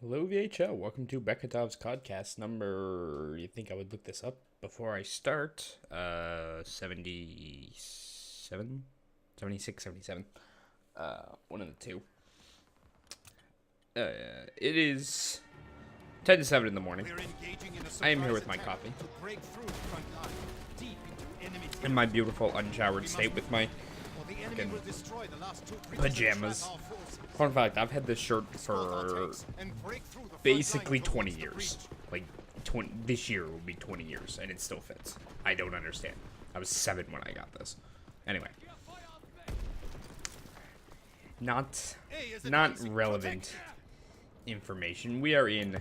Hello VHL, welcome to Beketov CoDCast number, you think I would look this up before I start, 77? 76, 77, one of the two. It is 10 to 7 in the morning. I am here with my coffee. In my beautiful unshowered state with my pajamas. Fun fact, I've had this shirt for basically 20 years. Like, this year will be 20 years, and it still fits. I don't understand. I was 7 when I got this. Anyway. Not relevant information. We are in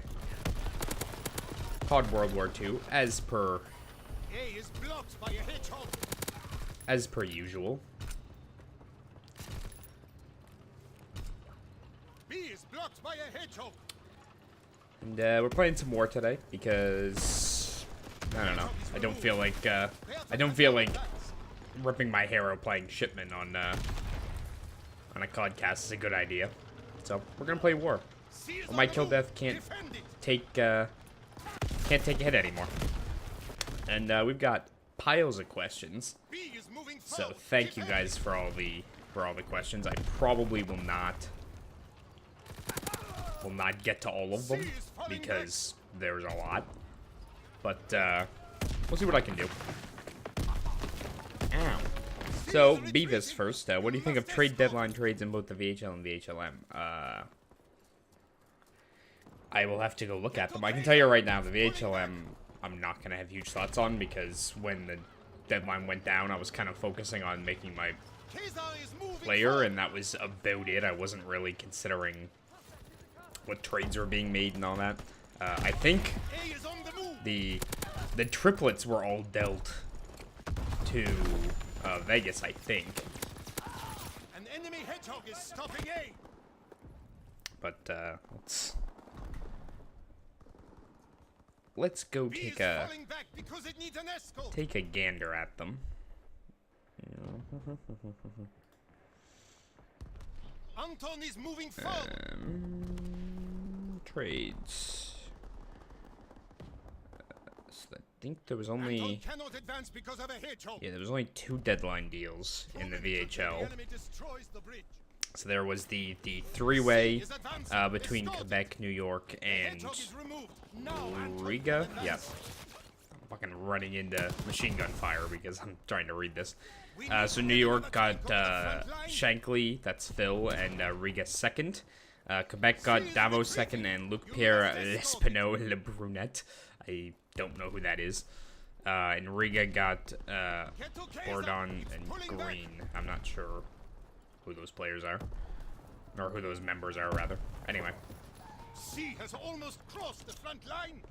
COD World War II, as per usual. And we're playing some war today because I don't know. I don't feel like ripping my hair out playing Shipman on a CODcast is a good idea. So we're gonna play war. Well, my kill death can't take a hit anymore. And we've got piles of questions. So thank you guys for all the questions. I probably will not get to all of them because there's a lot. But we'll see what I can do. Ow. So, Beavis first. What do you think of trade deadline trades in both the VHL and VHLM? I will have to go look at them. I can tell you right now, the VHLM, I'm not going to have huge thoughts on because when the deadline went down, I was kind of focusing on making my player, and that was about it. I wasn't really considering what trades were being made and all that. I think the triplets were all dealt to Vegas, I think. An enemy hedgehog is stopping A. But let's go take a gander at them. Anton is moving forward. Trades. So I think there was only there was only 2 deadline deals in the VHL. So there was the 3-way between Quebec, New York, and Riga. Yeah. I'm fucking running into machine gun fire because I'm trying to read this. So New York got Shankly, that's Phil, and Riga second. Quebec got Davos second, and Luc-Pierre L'Espinot Le Brunette. I don't know who that is. And Riga got Ordon and Green. I'm not sure who those players are. Or who those members are, rather. Anyway. C has almost crossed the front line.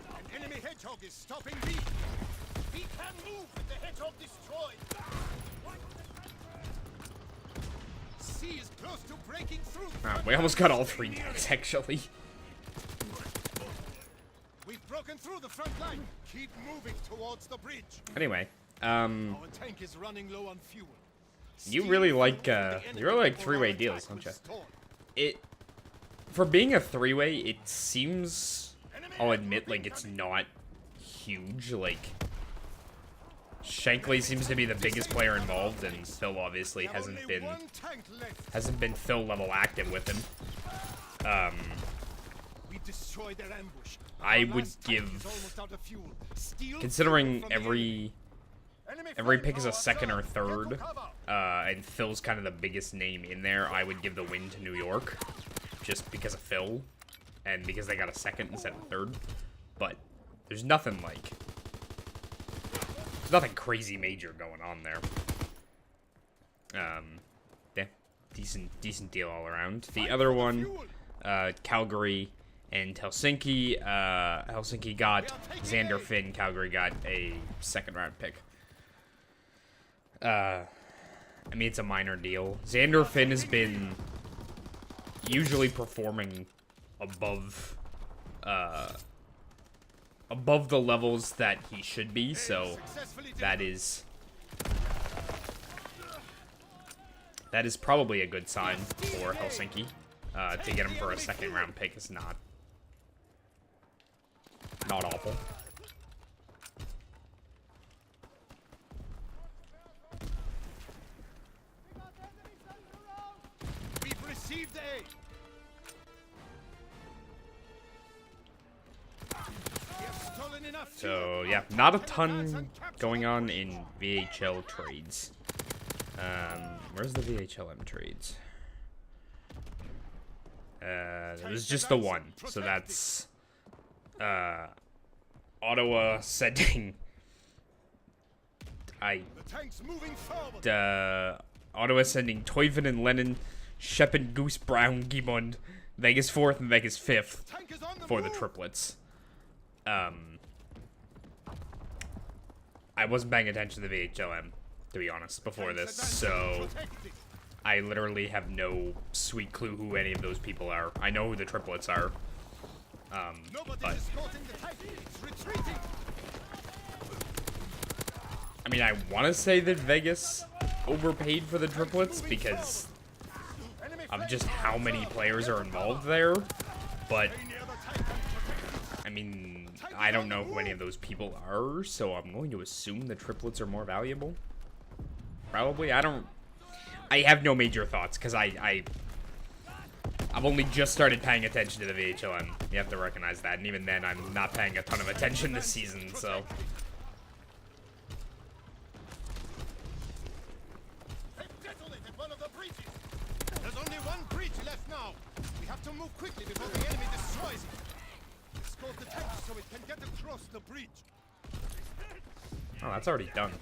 An enemy hedgehog is stopping B. We can move with the hedgehog destroyed. C is close to breaking through. We almost got all 3 decks, actually. We've broken through the front line. Keep moving towards the bridge. Anyway, our tank is running low on fuel. you really like 3-way deals, don't you? For being a 3-way, it seems, I'll admit, like it's not huge. Like Shankly seems to be the biggest player involved, and Phil obviously hasn't been Phil level active with him. I would give, considering every pick is a second or third, and Phil's kind of the biggest name in there, I would give the win to New York, just because of Phil, and because they got a second instead of third. But there's nothing crazy major going on there. Yeah, decent deal all around. The other one, Calgary and Helsinki. Helsinki got Xander Finn. Calgary got a second-round pick. I mean, it's a minor deal. Xander Finn has been usually performing above the levels that he should be, so that is That is probably a good sign for Helsinki. To get him for a second round pick is not awful. We've received aid. We have stolen enough So yeah, not a ton going on in VHL trades. Where's the VHLM trades? It was just the one. So that's Ottawa sending the tanks moving forward. Ottawa sending Toivonen and Lennon, Sharpe, Goose, Brown, Gimond, Vegas 4th and Vegas 5th for the triplets. I wasn't paying attention to the VHLM, to be honest, before this, so I literally have no sweet clue who any of those people are. I know who the triplets are, but I mean, I want to say that Vegas overpaid for the triplets because of just how many players are involved there, but I mean, I don't know who any of those people are, so I'm going to assume the triplets are more valuable. Probably. I have no major thoughts because I've only just started paying attention to the VHLM. You have to recognize that, and even then, I'm not paying a ton of attention this season, so. There's only one breach left now. We have to move quickly before the enemy destroys it. Escort the tanks so it can get across the breach. Oh, that's already done.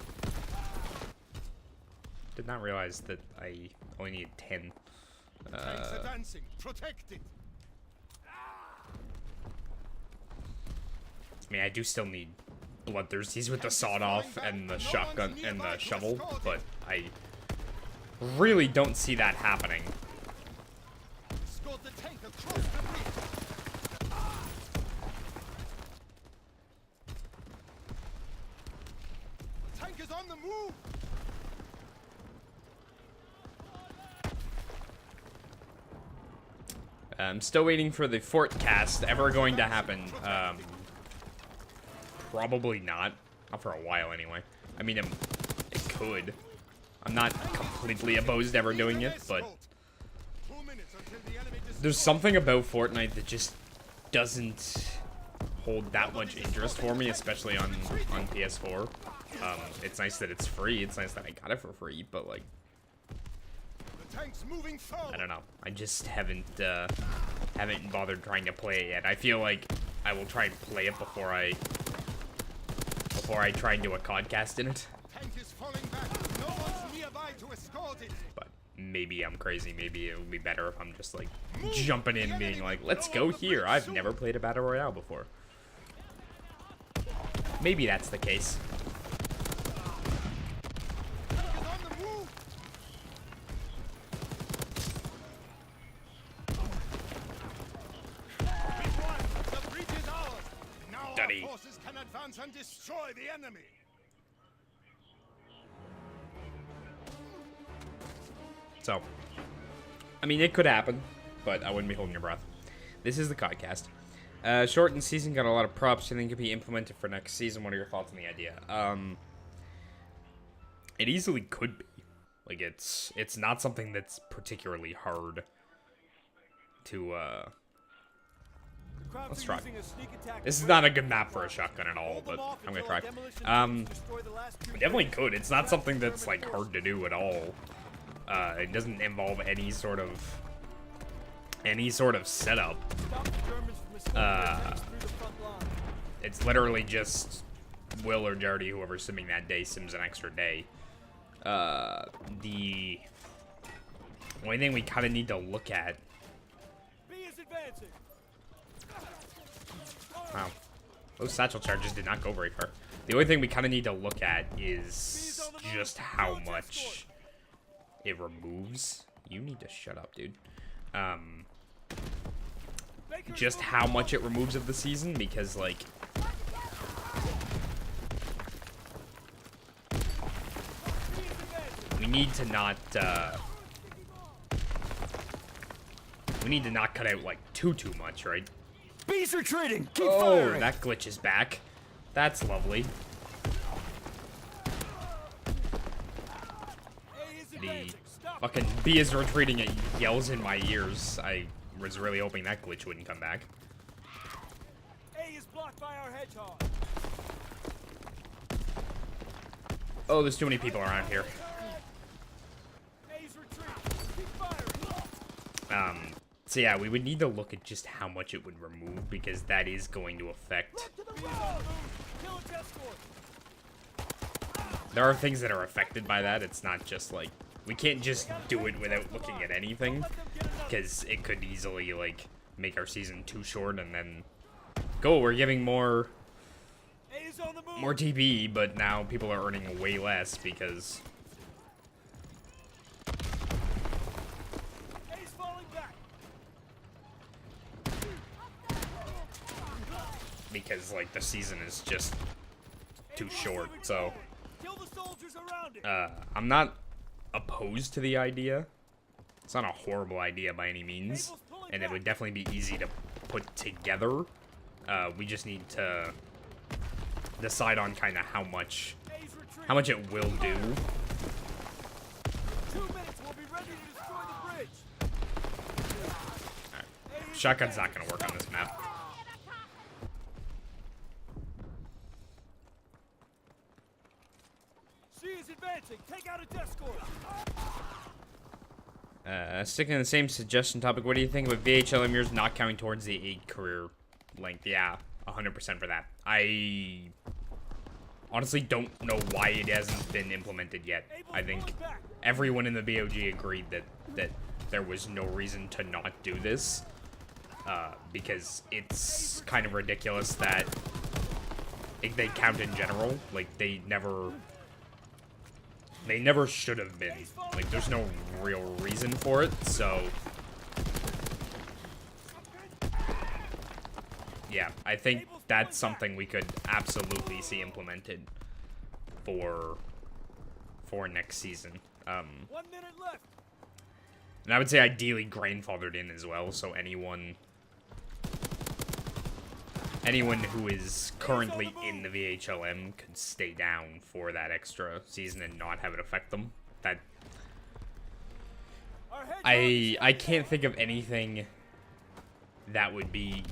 Did not realize that I only need 10. Tanks advancing. Protect it. I mean, I do still need bloodthirsties with the sawed-off and the shotgun and the shovel, but I really don't see that happening. Escort the tank across the breach. The tank is on the move. I'm still waiting for the fort cast ever going to happen. Probably not. Not for a while, anyway. I mean, it could. I'm not completely opposed to ever doing it, but there's something about Fortnite that just doesn't hold that much interest for me, especially on PS4. It's nice that it's free. It's nice that I got it for free, but like, I don't know. I just haven't bothered trying to play it yet. I feel like I will try and play it before I try and do a CoDCast in it. Tank is falling back. No one's nearby to escort it. But maybe I'm crazy. Maybe it would be better if I'm just like jumping in and being like, let's go here. I've never played a battle royale before. Maybe that's the case. Forces can advance and destroy the enemy. So, I mean, it could happen, but I wouldn't be holding your breath. This is the CoDCast. Shortened season got a lot of props. I think it could be implemented for next season. What are your thoughts on the idea? It easily could be. Like, it's not something that's particularly hard to let's try. This is not a good map for a shotgun at all, but I'm gonna try. We definitely could. It's not something that's like hard to do at all. It doesn't involve any sort of setup. It's literally just Will or Jardy, whoever's simming that day, sims an extra day. The only thing we kind of need to look at. Wow. Those satchel charges did not go very far. The only thing we kind of need to look at is just how much it removes. You need to shut up, dude. Just how much it removes of the season, because, like, we need to not we need to not cut out, like, too much, right? Bees retreating! Keep Oh, firing! that glitch is back. That's lovely. The fucking bee is retreating, it yells in my ears. I was really hoping that glitch wouldn't come back. A is blocked by our hedgehog. Oh, there's too many people around here. A's retreating. Keep firing. So yeah, we would need to look at just how much it would remove, because that is going to affect... There are things that are affected by that. It's not just like... We can't just do it without looking at anything, because it could easily, like, make our season too short, and then... Go, we're giving more TP, but now people are earning way less, because... Because, like, the season is just too short, so... I'm not opposed to the idea. It's not a horrible idea by any means, and it would definitely be easy to put together. We just need to decide on kind of how much it will do. 2 minutes, we'll be ready to destroy the bridge. Right. Shotgun's not going to work on this map. She is advancing. Take out a escort. Sticking to the same suggestion topic, what do you think of VHL emirs not counting towards the 8 career length? Yeah, 100% for that. I honestly don't know why it hasn't been implemented yet. I think everyone in the BOG agreed that there was no reason to not do this, because it's kind of ridiculous that they count in general. Like, they never should have been. Like, there's no real reason for it, so... Yeah, I think that's something we could absolutely see implemented for next season. 1 minute left. And I would say ideally grandfathered in as well, so anyone who is currently in the VHLM could stay down for that extra season and not have it affect them. That I can't think of anything that would be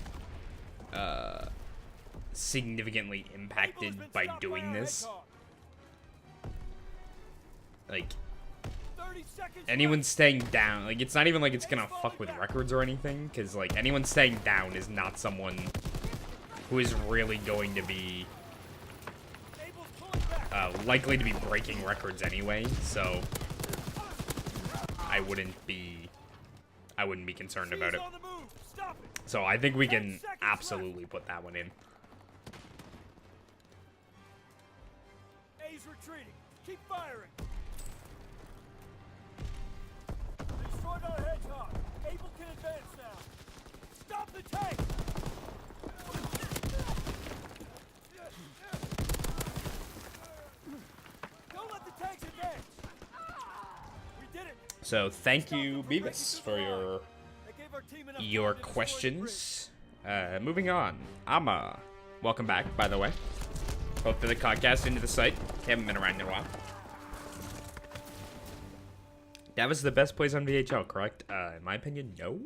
significantly impacted by doing this. Like, anyone staying down, like, it's not even like it's gonna fuck with records or anything, because, like, anyone staying down is not someone who is really going to be likely to be breaking records anyway, so I wouldn't be concerned about it. So I think we can absolutely put that one in. A's retreating. Keep firing. Destroyed our hedgehog. Able can advance now. Stop the tank. Don't let the tanks advance. We did it. So thank you, Beavis, for your questions. Moving on, Amma, welcome back, by the way. Hope for the CoDCast into the site. Haven't been around in a while. That was the best place on VHL, correct? In my opinion, no.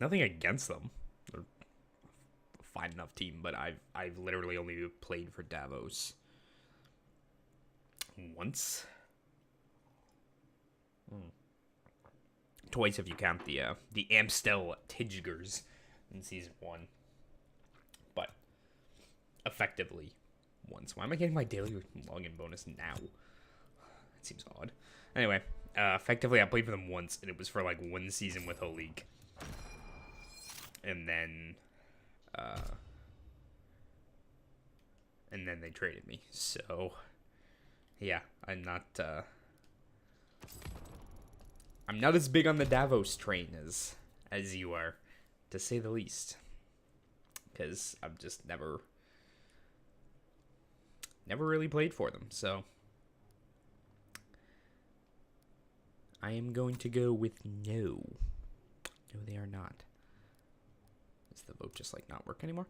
Nothing against them. They're a fine enough team, but I've literally only played for Davos once. Twice if you count the Amstel Tidgers in season 1. But effectively once. Why am I getting my daily login bonus now? That seems odd. Anyway, effectively I played for them once, and it was for like 1 season with Whole League. And then they traded me. So yeah, I'm not as big on the Davos train as you are, to say the least. Because I've just never really played for them, so I am going to go with no. No, they are not. Does the vote just, like, not work anymore?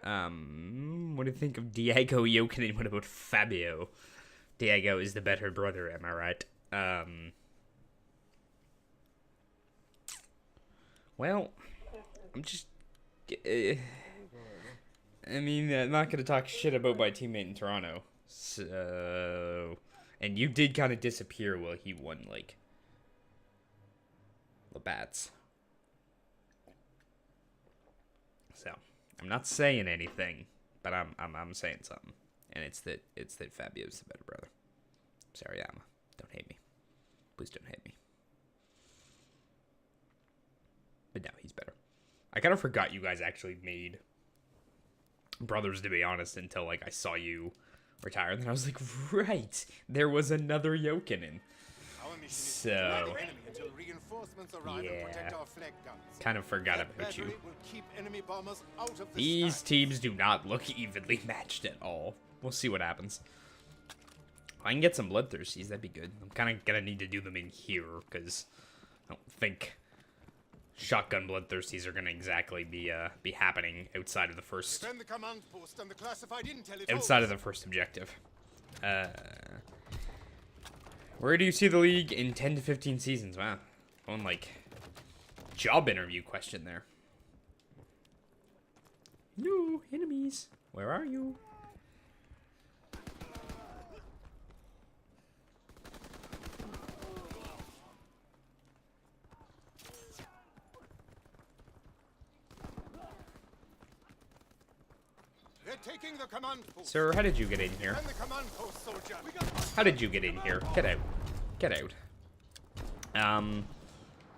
What do you think of Diego Jokinen? What about Fabio? Diego is the better brother, am I right? Well, I'm just... I mean, I'm not going to talk shit about my teammate in Toronto. So... And you did kind of disappear while he won, like... the bats. So, I'm not saying anything, but I'm saying something. And it's that Fabio's the better brother. Sorry, Emma. Don't hate me. Please don't hate me. But no, he's better. I kind of forgot you guys actually made brothers, to be honest, until, like, I saw you retire. And then I was like, right, there was another Jokinen. So, yeah, kind of forgot about you. These teams do not look evenly matched at all. We'll see what happens. If I can get some bloodthirsties, that'd be good. I'm kind of gonna need to do them in here, because I don't think shotgun bloodthirsties are gonna exactly be happening outside of the first objective. Where do you see the league in 10 to 15 seasons? Wow, on like job interview question there. No enemies. Where are you? Taking the command post. Sir, how did you get in here? The command post, soldier. How did you get in here? Get out. Get out.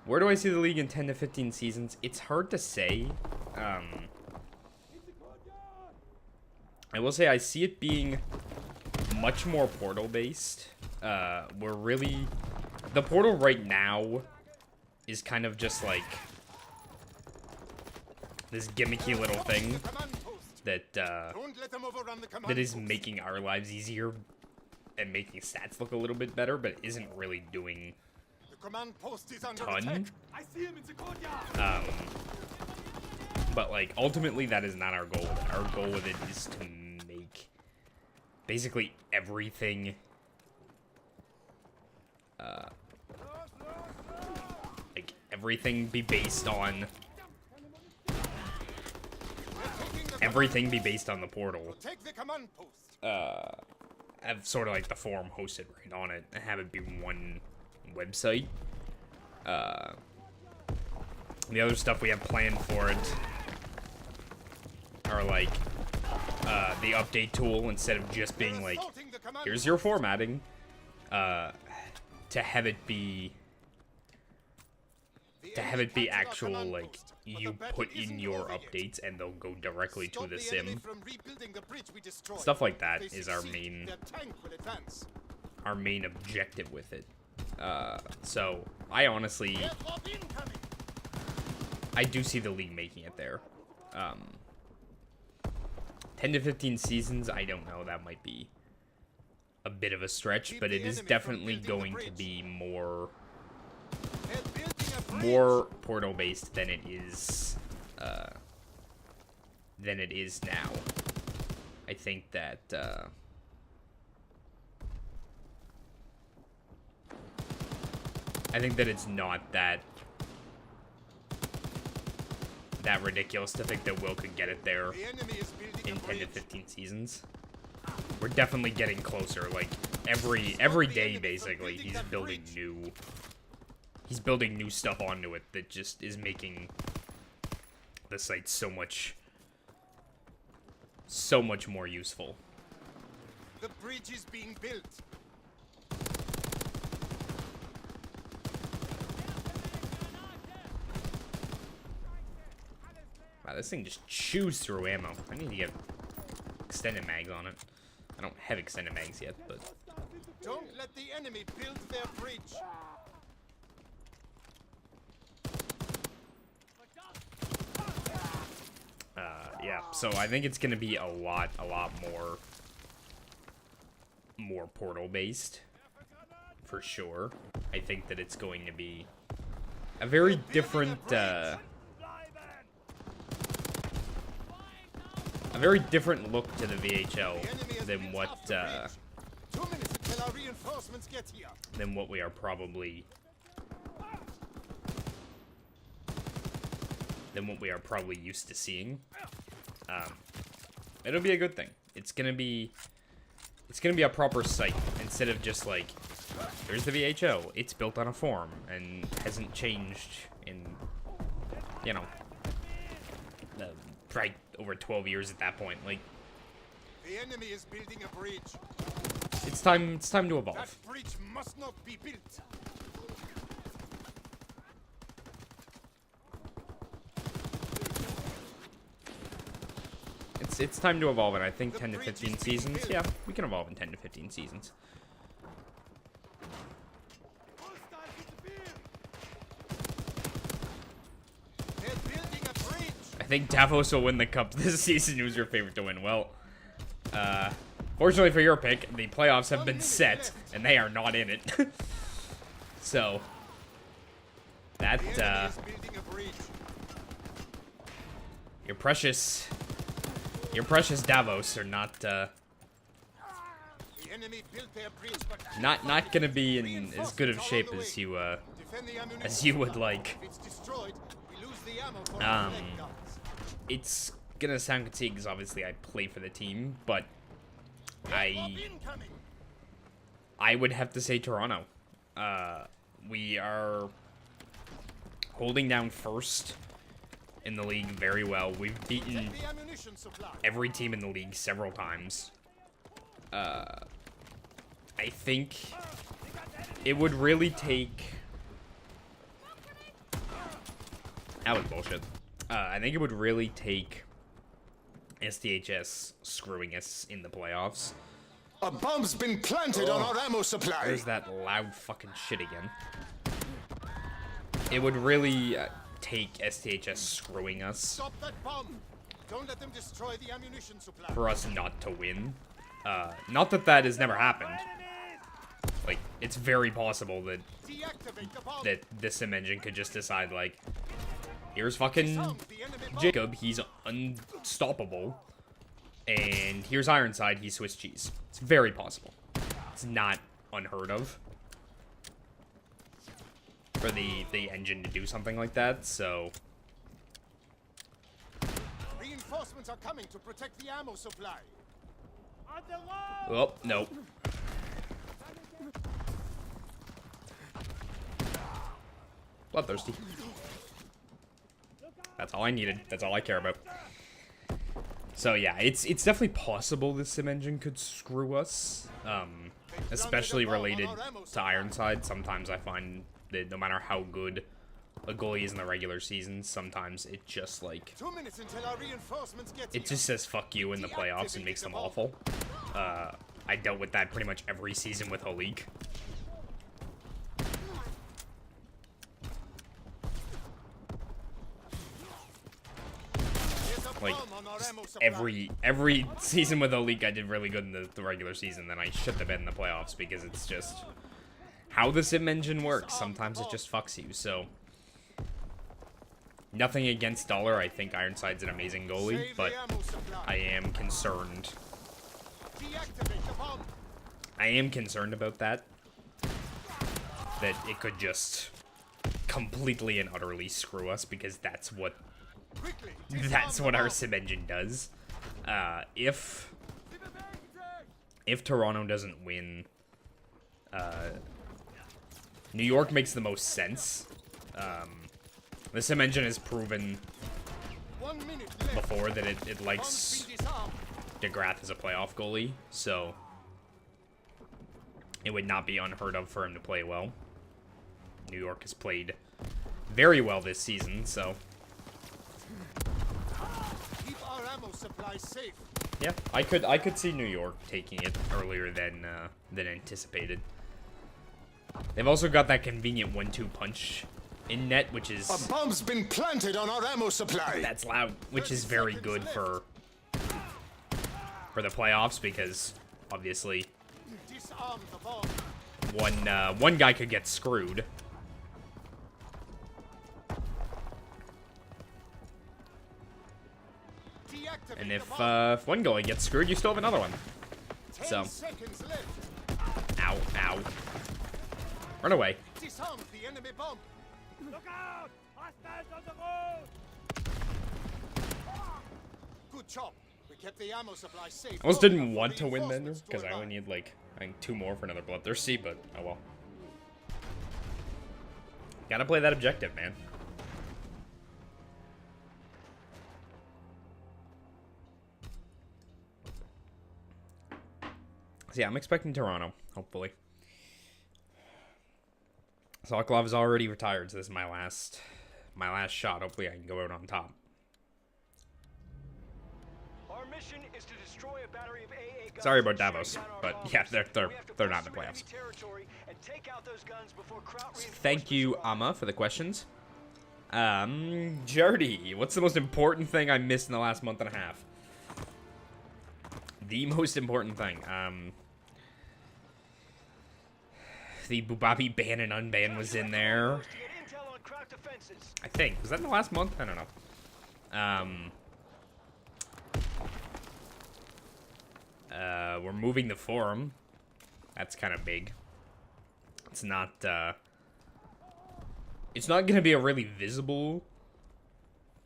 Where do I see the league in 10 to 15 seasons? It's hard to say. I will say I see it being much more portal-based. We're really... The portal right now is kind of just like this gimmicky little thing that that is making our lives easier and making stats look a little bit better, but isn't really doing a ton. But like ultimately that is not our goal. Our goal with it is to make basically everything like everything be based on the portal. Have sort of like the forum hosted right on it and have it be one website. The other stuff we have planned for it are like the update tool, instead of just being like, here's your formatting, to have it be actual, like, you put in your updates and they'll go directly to the sim. Stuff like that is our main objective with it. So I honestly, I do see the league making it there. 10 to 15 seasons, I don't know, that might be a bit of a stretch, but it is definitely going to be more portal based than it is now. I think that it's not that ridiculous to think that Will could get it there in 10 to 15 seasons. We're definitely getting closer. Like every day, basically, he's building new stuff onto it that just is making the site so much more useful. The bridge is being built. Wow, this thing just chews through ammo. I need to get extended mags on it. I don't have extended mags yet, but... Don't let the enemy build their bridge. Yeah, so I think it's gonna be a lot more portal based for sure. I think that it's going to be a very different, a very different look to the VHL than what, than what we are probably, used to seeing. It'll be a good thing. It's gonna be a proper site instead of just like, here's the VHO. It's built on a form and hasn't changed in, you know, probably over 12 years at that point. Like, the enemy is building a bridge. It's time to evolve. That bridge must not be built. It's time to evolve, and I think 10 to 15 seasons. Yeah, we can evolve in 10 to 15 seasons. They're building a bridge. I think Davos will win the cup this season. Who's your favorite to win? Well, fortunately for your pick, the playoffs have been set, and they are not in it. So, that, The enemy is building a bridge. your precious Davos are not, The enemy built their bridge, but not gonna be in as good of shape as you, defend the ammunition as you would supply. like. If it's destroyed, we lose the ammo for our leg guns. It's gonna sound conceited because obviously I play for the team, but I would have to say Toronto. We are holding down first in the league very well. We've beaten The ammunition supply. every team in the league several times. I think it would really take... That was bullshit. I think it would really take STHS screwing us in the playoffs. A bomb's been planted on our ammo supply. There's that loud fucking shit again. It would really take STHS screwing us Stop that bomb. Don't let them destroy the ammunition supply. for us not to win. Not that that has never happened. Like, it's very possible that Deactivate the bomb. this sim engine could just decide, like, here's fucking Sound the enemy bomb. Jacob, he's unstoppable. And here's Ironside, he's Swiss cheese. It's very possible. It's not unheard of for the engine to do something like that, so... Reinforcements are coming to protect the ammo supply. Oh, no. Bloodthirsty. That's all I needed. That's all I care about. So yeah, it's definitely possible this sim engine could screw us. Especially related to Ironside. Sometimes I find that no matter how good a goalie is in the regular season, sometimes it just like... 2 minutes until our reinforcements get It just says fuck you in the playoffs and makes them awful. I dealt with that pretty much every season with Holik. Like, every season with Holik, I did really good in the regular season, then I shit the bed in the playoffs because it's just how the sim engine works. Sometimes it just fucks you, so... Nothing against Dollar, I think Ironside's an amazing goalie, but I am concerned. I am concerned about that. That it could just completely and utterly screw us, because that's what our sim engine does. If Toronto doesn't win, New York makes the most sense. The sim engine has proven before that it likes DeGrath as a playoff goalie, so it would not be unheard of for him to play well. New York has played very well this season, so... Keep our ammo supply safe. Yeah, I could see New York taking it earlier than anticipated. They've also got that convenient 1-2 punch in net, which is... A bomb's been planted on our ammo supply. That's loud, which is very good for the playoffs, because obviously Disarm the bomb. one guy could get screwed. And if one goalie gets screwed, you still have another one. So. Ow, ow. Run away. Disarm the enemy bomb. Look out! Hostiles on the road! Good job. We kept the ammo supply safe. I almost didn't want to win then, because I only need, like, I think 2 more for another Bloodthirsty, but oh well. Gotta play that objective, man. So yeah, I'm expecting Toronto, hopefully. Sokolov is already retired, so this is my last shot. Hopefully I can go out on top. Our mission is to destroy a battery of AA guns. Sorry about Davos, but yeah, they're not in the playoffs. Thank you, Amma, for the questions. Jardy, what's the most important thing I missed in the last month and a half? The most important thing, the Bubabi ban and unban was in there. I think. Was that in the last month? I don't know. We're moving the forum. That's kind of big. It's not gonna be a really visible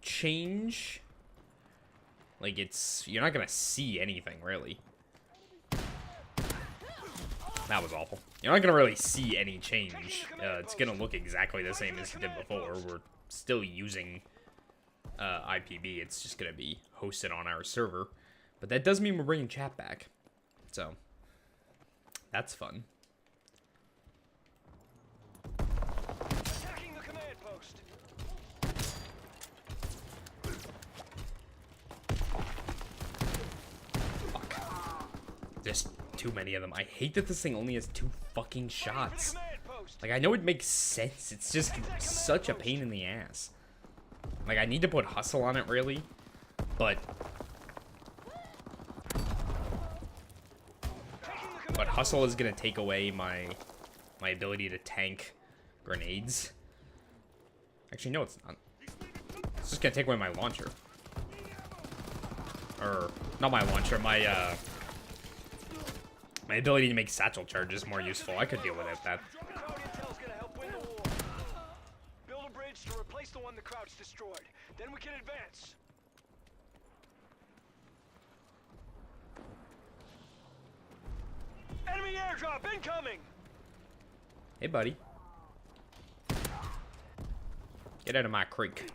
change. Like, you're not gonna see anything, really. That was awful. You're not gonna really see any change. It's gonna look exactly the same as it did before. We're still using IPB. It's just gonna be hosted on our server. But that does mean we're bringing chat back. So, that's fun. Attacking the command post. There's too many of them. I hate that this thing only has 2 fucking shots. Like, I know it makes sense. It's just such a pain in the ass. Like, I need to put hustle on it, really. But hustle is gonna take away my ability to tank grenades. Actually, no, it's not. It's just gonna take away my launcher. Or, not my launcher, my ability to make satchel charges more useful. I could deal without that. Build a bridge to replace the one the crowd's destroyed. Then we can advance. Enemy airdrop incoming! Hey, buddy. Get out of my creek.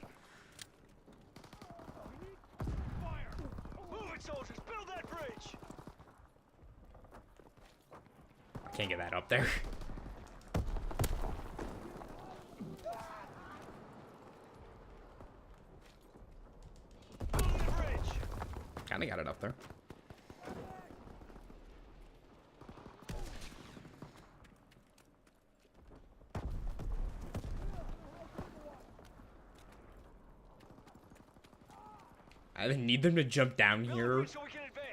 Move it, soldiers! Build that bridge! I can't get that up there. Building the bridge! Kinda got it up there. I either need them to jump down here,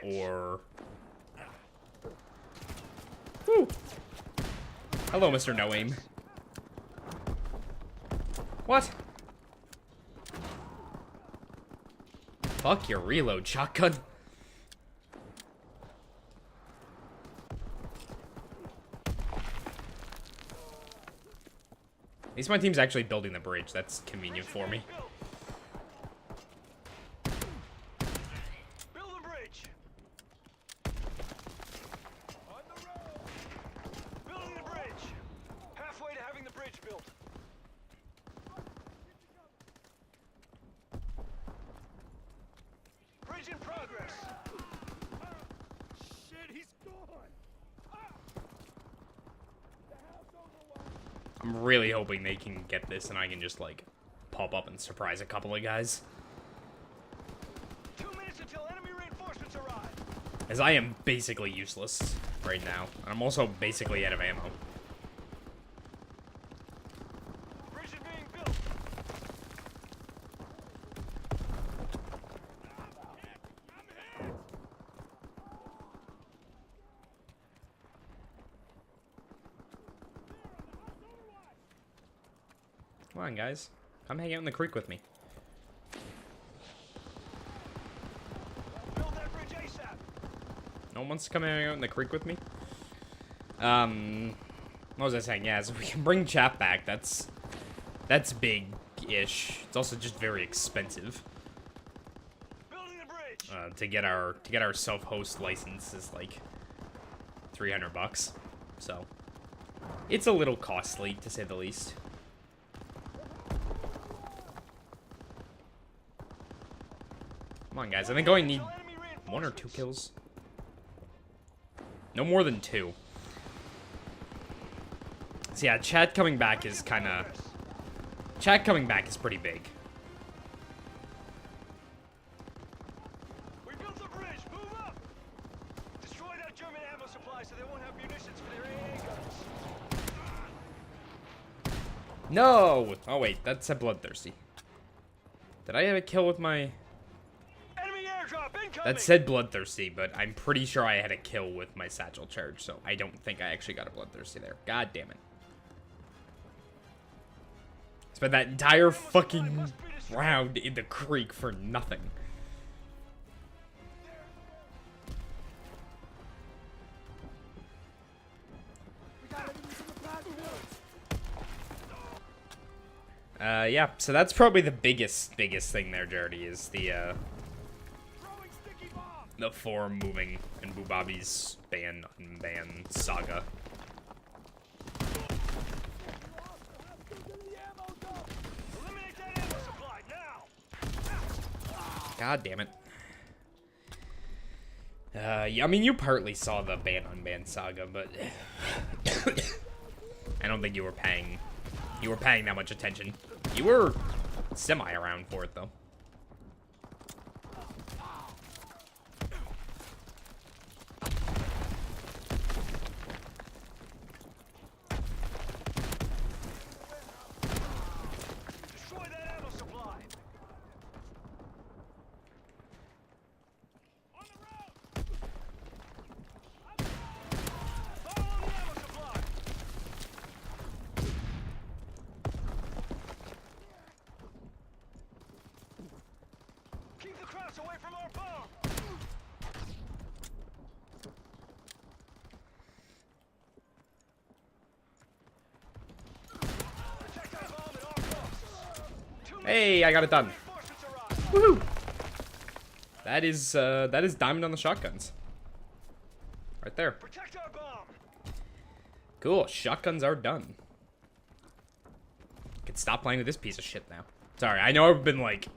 or... Woo. Hello, Mr. No Aim. What? Fuck your reload shotgun. At least my team's actually building the bridge. That's convenient for me. I'm really hoping they can get this and I can just, like, pop up and surprise a couple of guys. 2 minutes until enemy reinforcements arrive. As I am basically useless right now. And I'm also basically out of ammo. Bridge is being built. Come on, guys. Come hang out in the creek with me. Build that bridge ASAP. No one wants to come hang out in the creek with me? What was I saying? Yeah, so we can bring chat back. That's big-ish. It's also just very expensive. Building the bridge. To get our self-host license is like $300. So it's a little costly, to say the least. Come on, guys. I think I only need 1 or 2 kills. No more than 2. So yeah, chat coming back is kinda... Chat coming back is pretty big. We built the bridge. Move up. Destroy that German ammo supply so they won't have munitions for their AA guns. No! Oh wait, that said bloodthirsty. Did I have a kill with my... Enemy airdrop incoming. That said bloodthirsty, but I'm pretty sure I had a kill with my satchel charge, so I don't think I actually got a bloodthirsty there. God damn it. Spent that entire fucking round in the creek for nothing. Yeah, so that's probably the biggest thing there, Jardy, is the form moving and Boobabi's ban saga. God damn it. Yeah, I mean, you partly saw the ban-on-ban saga, but I don't think you were paying that much attention. You were semi-around for it, though. Destroy that ammo supply. On the road. Follow the ammo supply. Keep the Krauts away from our bomb. Protect our bomb at all costs. Hey, I got it done. Reinforcements arrive. Woohoo! That is diamond on the shotguns. Right there. Protect our bomb. Cool, shotguns are done. Can stop playing with this piece of shit now. Sorry, I know I've been like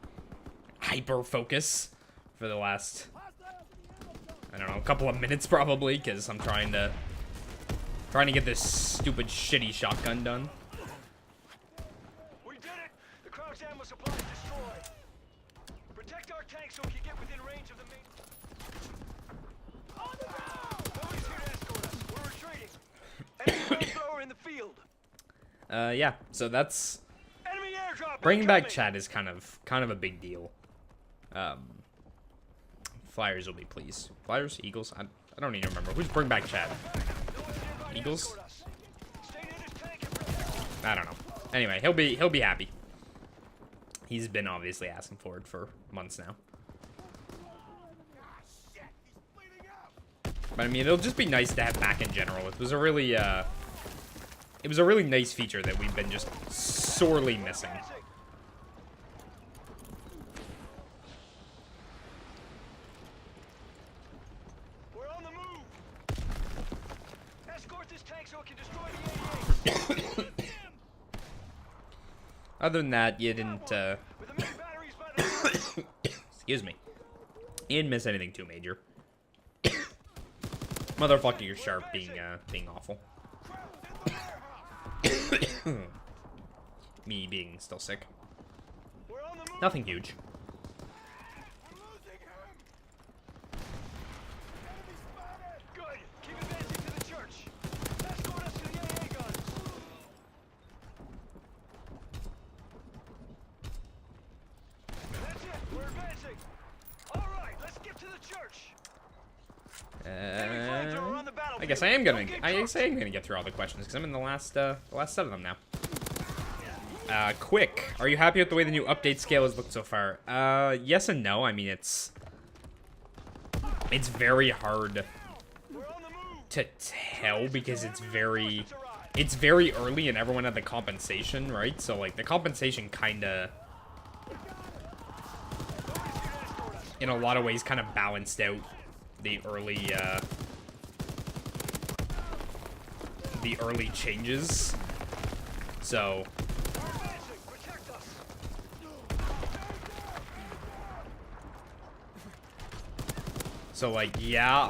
hyper-focus for the last, I don't know, a couple of minutes probably, because I'm trying to get this stupid shitty shotgun done. We did it! The Krauts ammo supply is destroyed. Protect our tanks so we can get within range of the main... On the ground! Nobody's here to escort us. We're retreating. Enemy flamethrower in the field. Yeah, so that's... Enemy airdrop Bringing back incoming. chat is kind of a big deal. Flyers will be pleased. Flyers? Eagles? I don't even remember. Who's bring back chat? No one's nearby to Eagles? escort us. Stay near this tank and protect us. I don't know. Anyway, he'll be happy. He's been obviously asking for it for months now. But I mean, it'll just be nice to have back in general. It was a really nice feature that we've been just sorely missing. We're on the move. Escort this tank so it can destroy the AA. Other than that, you didn't, With the main batteries by the door. excuse me. You didn't miss anything too major. Motherfucker, you're Sharpe being awful. Me being still sick. We're on the move. Nothing huge. Good. Keep advancing to the church. Escort us to the AA guns. That's it. We're advancing. All right, let's get to the church. I guess I am gonna get through all the questions because I'm in the last set of them now. Quick. Are you happy with the way the new update scale has looked so far? Yes and no. I mean, it's very hard to tell because it's very early and everyone had the compensation, right? So, like, the compensation kinda, in a lot of ways, kind of balanced out the early changes. So like, yeah,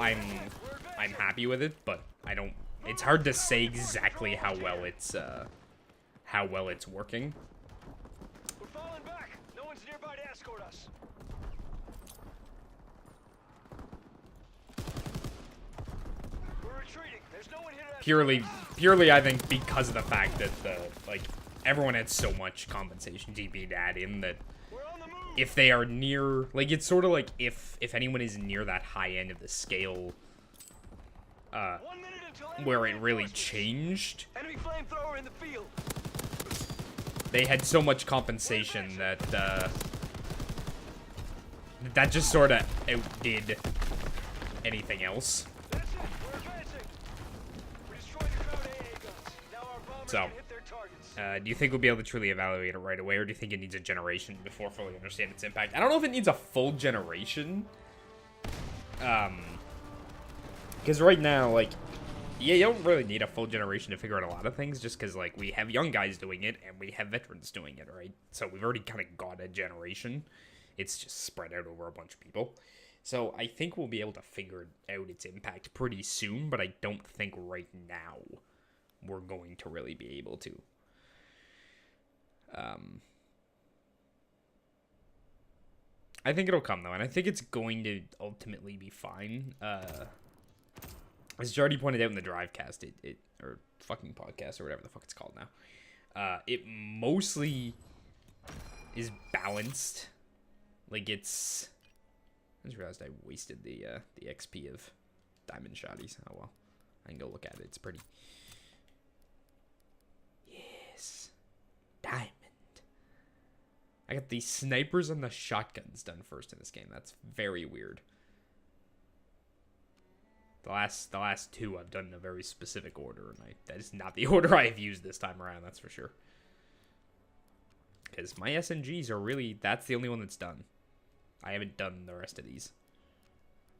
I'm happy with it, but I don't. It's hard to say exactly how well it's working. We're falling back. No one's nearby to escort us. We're retreating. There's no one here to Purely, I think because of the fact that everyone had so much compensation DP to add in that if they are near, like, it's sort of like if anyone is near that high end of the scale, where it really changed, enemy flamethrower in the field. they had so much compensation that that just sort of outdid anything else. That's it. We're advancing. We destroyed the crowd AA guns. Now our bombers So, can hit their targets. do you think we'll be able to truly evaluate it right away, or do you think it needs a generation before fully understand its impact? I don't know if it needs a full generation. Because right now, like, yeah, you don't really need a full generation to figure out a lot of things, just because, like, we have young guys doing it, and we have veterans doing it, right? So we've already kind of got a generation. It's just spread out over a bunch of people. So I think we'll be able to figure out its impact pretty soon, but I don't think right now we're going to really be able to. I think it'll come, though, and I think it's going to ultimately be fine. As Jardy pointed out in the Drivecast, or fucking podcast, or whatever the fuck it's called now, it mostly is balanced. Like, it's... I just realized I wasted the XP of Diamond Shotties. Oh, well. I can go look at it. It's pretty. Yes. Diamond. I got the snipers and the shotguns done first in this game. That's very weird. The last two I've done in a very specific order, and that is not the order I've used this time around, that's for sure. Because my SNGs are really... That's the only one that's done. I haven't done the rest of these.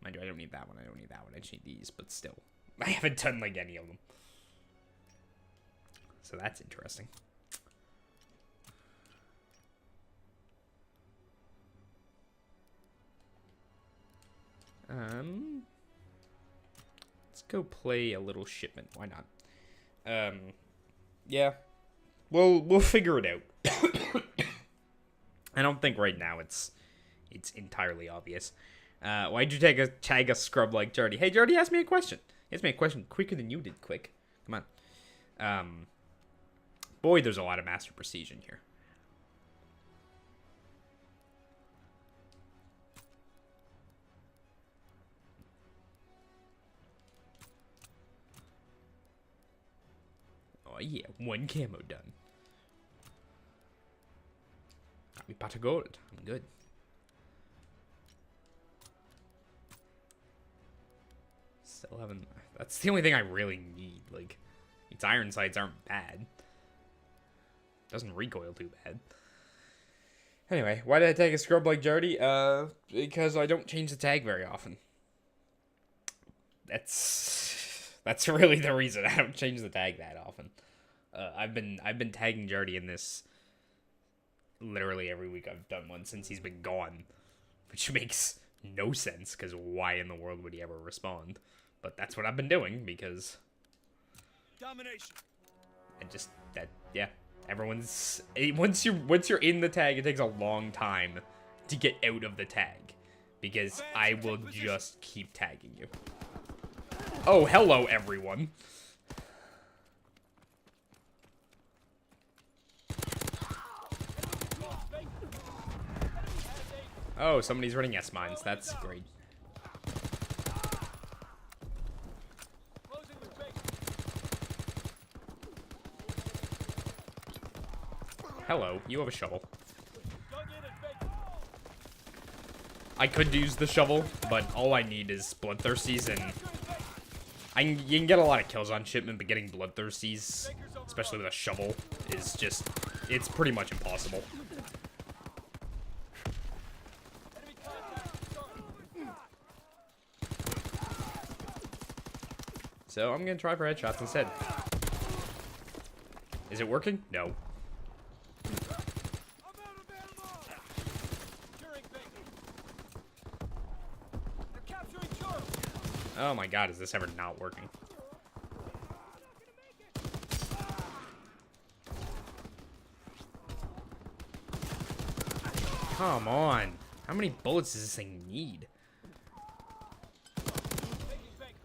Mind you, I don't need that one. I don't need that one. I just need these, but still. I haven't done, like, any of them. So that's interesting. Let's go play a little shipment. Why not? Yeah. We'll figure it out. I don't think right now it's entirely obvious. Why'd you tag a scrub like Jardy? Hey, Jardy, ask me a question. Ask me a question quicker than you did, Quick. Come on. Boy, there's a lot of Master Prestige in here. Oh, yeah. One camo done. Got me pot of gold. I'm good. Still haven't... That's the only thing I really need. Like, its iron sights aren't bad. Doesn't recoil too bad. Anyway, why did I tag a scrub like Jardy? Because I don't change the tag very often. That's really the reason. I don't change the tag that often. I've been tagging Jardy in this literally every week. I've done one since he's been gone, which makes no sense because why in the world would he ever respond? But that's what I've been doing because Domination. Yeah. Everyone's once you're in the tag, it takes a long time to get out of the tag because I will just keep tagging you. Oh, hello everyone. Oh, somebody's running S-mines. That's great. hello, you have a shovel. Dug in and baked. I could use the shovel, but all I need is Bloodthirsties, and you can get a lot of kills on shipment, but getting Bloodthirsties, especially with a shovel, is just, it's pretty much impossible. Enemy contact. Sharpe. So I'm gonna try for headshots instead. Is it working? No. I'm out of ammo. Securing bait. They're capturing Sharpe. Oh my god, is this ever not working? Come on. How many bullets does this thing need? Taking bait.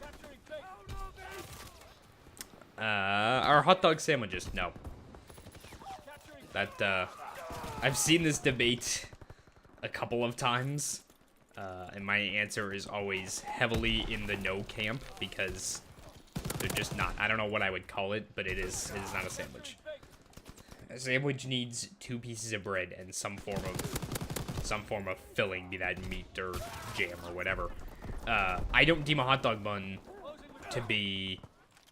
Capturing bait. Our hot dog sandwiches. No. Capturing That, I've seen this debate a couple of times, and my answer is always heavily in the no camp, because they're just not. I don't know what I would call it, but it is not a sandwich. A sandwich needs 2 pieces of bread and some form of filling, be that meat or jam or whatever. I don't deem a hot dog bun to be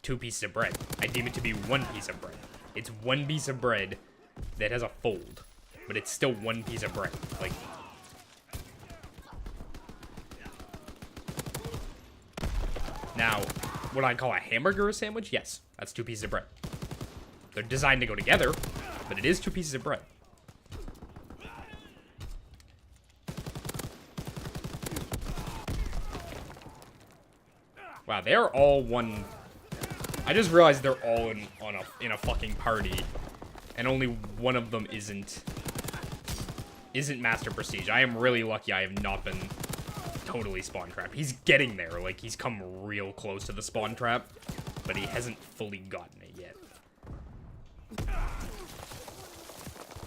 2 pieces of bread. I deem it to be 1 piece of bread. It's 1 piece of bread that has a fold, but it's still 1 piece of bread. Like, now, would I call a hamburger a sandwich? Yes, that's 2 pieces of bread. They're designed to go together, but it is 2 pieces of bread. Wow, they're all one. I just realized they're all in a fucking party, and only one of them isn't Master Prestige. I am really lucky I have not been totally spawn trapped. He's getting there, like he's come real close to the spawn trap, but he hasn't fully gotten it yet.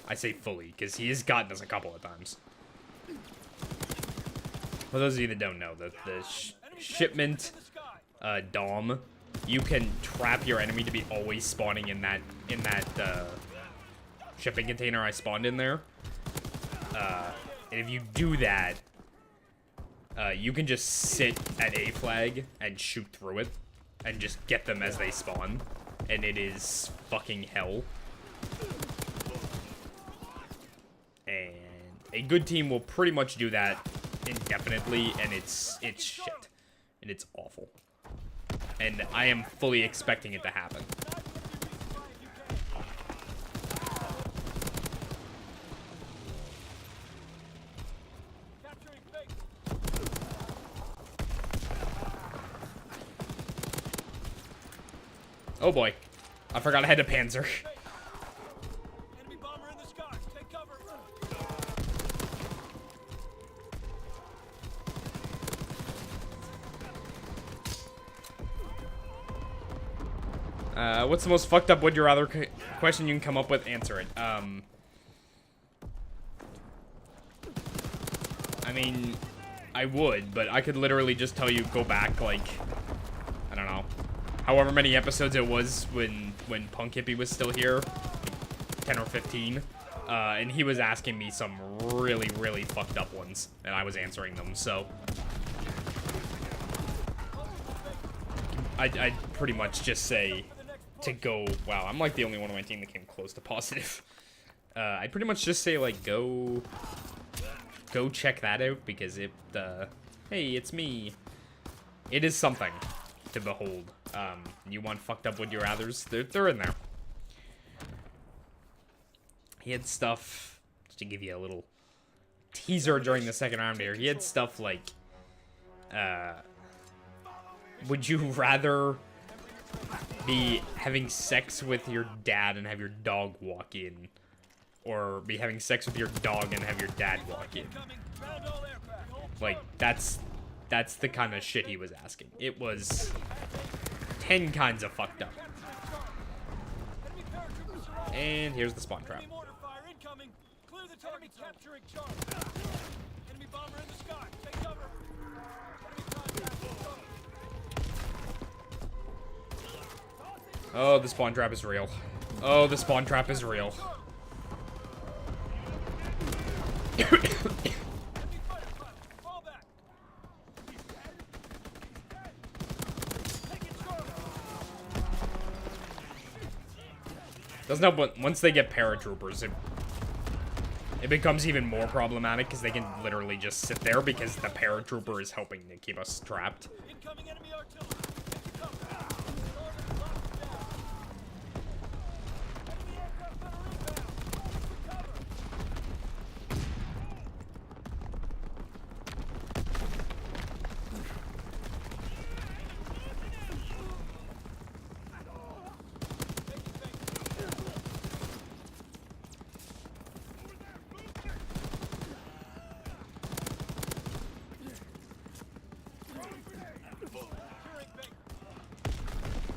I say fully, because he has gotten us a couple of times. For those of you that don't know, the shipment Dom, you can trap your enemy to be always spawning in that shipping container I spawned in there. And if you do that, you can just sit at A flag and shoot through it and just get them as they spawn, and it is fucking hell. And a good team will pretty much do that indefinitely, and it's shit, and it's awful. And I am fully expecting it to happen. capturing bait. Oh boy, I forgot I had a Panzer. Enemy bomber in the sky. Take cover. What's the most fucked up would you rather question you can come up with? Answer it. I mean, I would, but I could literally just tell you go back, like, I don't know, however many episodes it was when Punk Hippie was still here, like 10 or 15, and he was asking me some really, really fucked up ones, and I was answering them, so I'd pretty much just say to go, wow, I'm like the only one on my team that came close to positive. I'd pretty much just say, like, go check that out, because it, hey, it's me. It is something to behold. You want fucked up would you rathers? They're in there. He had stuff, just to give you a little teaser during the second round here, he had stuff like, would you rather be having sex with your dad and have your dog walk in, or be having sex with your dog and have your dad walk in? Like, that's the kind of shit he was asking. It was 10 kinds of fucked up. And here's the spawn trap. Enemy mortar fire incoming. Clear the target. Capturing Sharpe. Enemy bomber in the sky. Take cover. Enemy contact. Oh, the spawn trap is real. Oh, the spawn trap is real. Doesn't help, but once they get paratroopers, it becomes even more problematic because they can literally just sit there because the paratrooper is helping to keep us trapped. Incoming enemy artillery. Enemy aircraft got a rebound. Cover.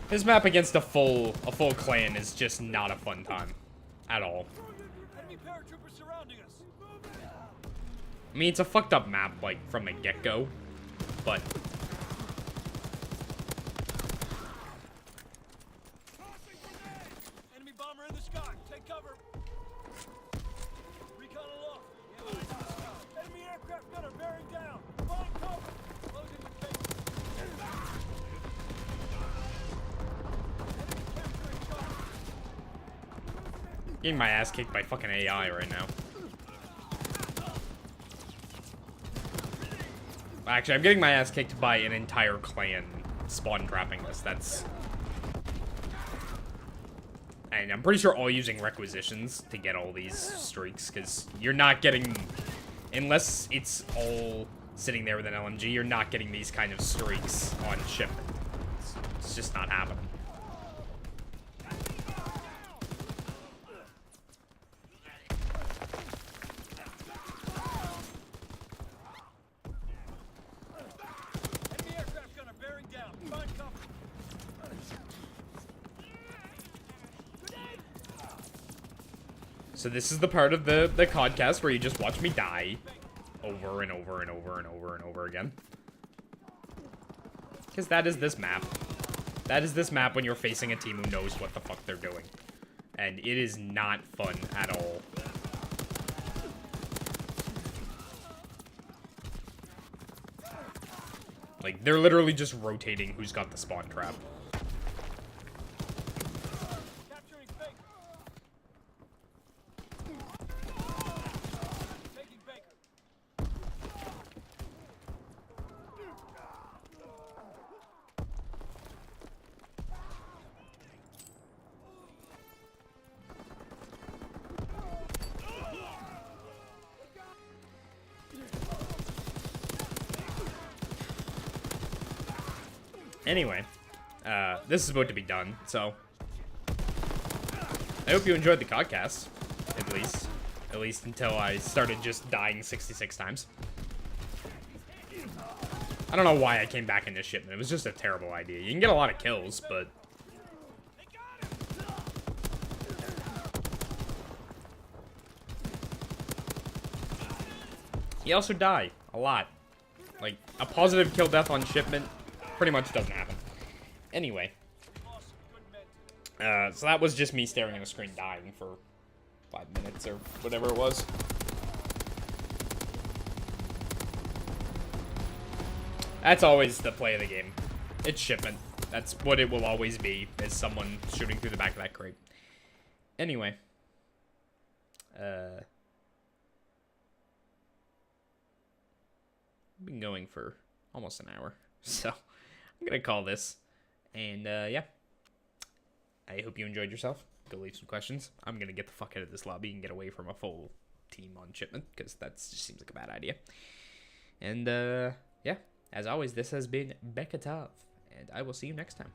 This map against a full clan is just not a fun time at all. Enemy paratroopers surrounding us. I mean, it's a fucked up map, like, from the get-go, but... Enemy bomber in the sky. Take cover. Recon aloft. Enemy aircraft gunner bearing down. Find cover. Closing the base. Getting my ass kicked by fucking AI right now. Actually, I'm getting my ass kicked by an entire clan spawn trapping us. That's... And I'm pretty sure all using requisitions to get all these streaks, because you're not getting... Unless it's all sitting there with an LMG, you're not getting these kind of streaks on shipment. It's just not happening. Enemy aircraft gunner bearing down. Find cover. So this is the part of the CoDCast where you just watch me die over and over and over and over and over again. Because that is this map. That is this map when you're facing a team who knows what the fuck they're doing. And it is not fun at all. Like, they're literally just rotating who's got the spawn trap. Capturing Baker. Taking Baker. Anyway, this is about to be done, so I hope you enjoyed the CoDCast, at least until I started just dying 66 times. I don't know why I came back in this shipment. It was just a terrible idea. You can get a lot of kills, but you also die a lot. Like, a positive kill death on shipment pretty much doesn't happen. Anyway. So that was just me staring at a screen dying for 5 minutes or whatever it was. That's always the play of the game. It's shipment. That's what it will always be, is someone shooting through the back of that crate. Anyway. I've been going for almost an hour, so I'm gonna call this. And yeah, I hope you enjoyed yourself. Go leave some questions. I'm gonna get the fuck out of this lobby and get away from a full team on shipment, because that just seems like a bad idea. And yeah, as always, this has been Beketov, and I will see you next time.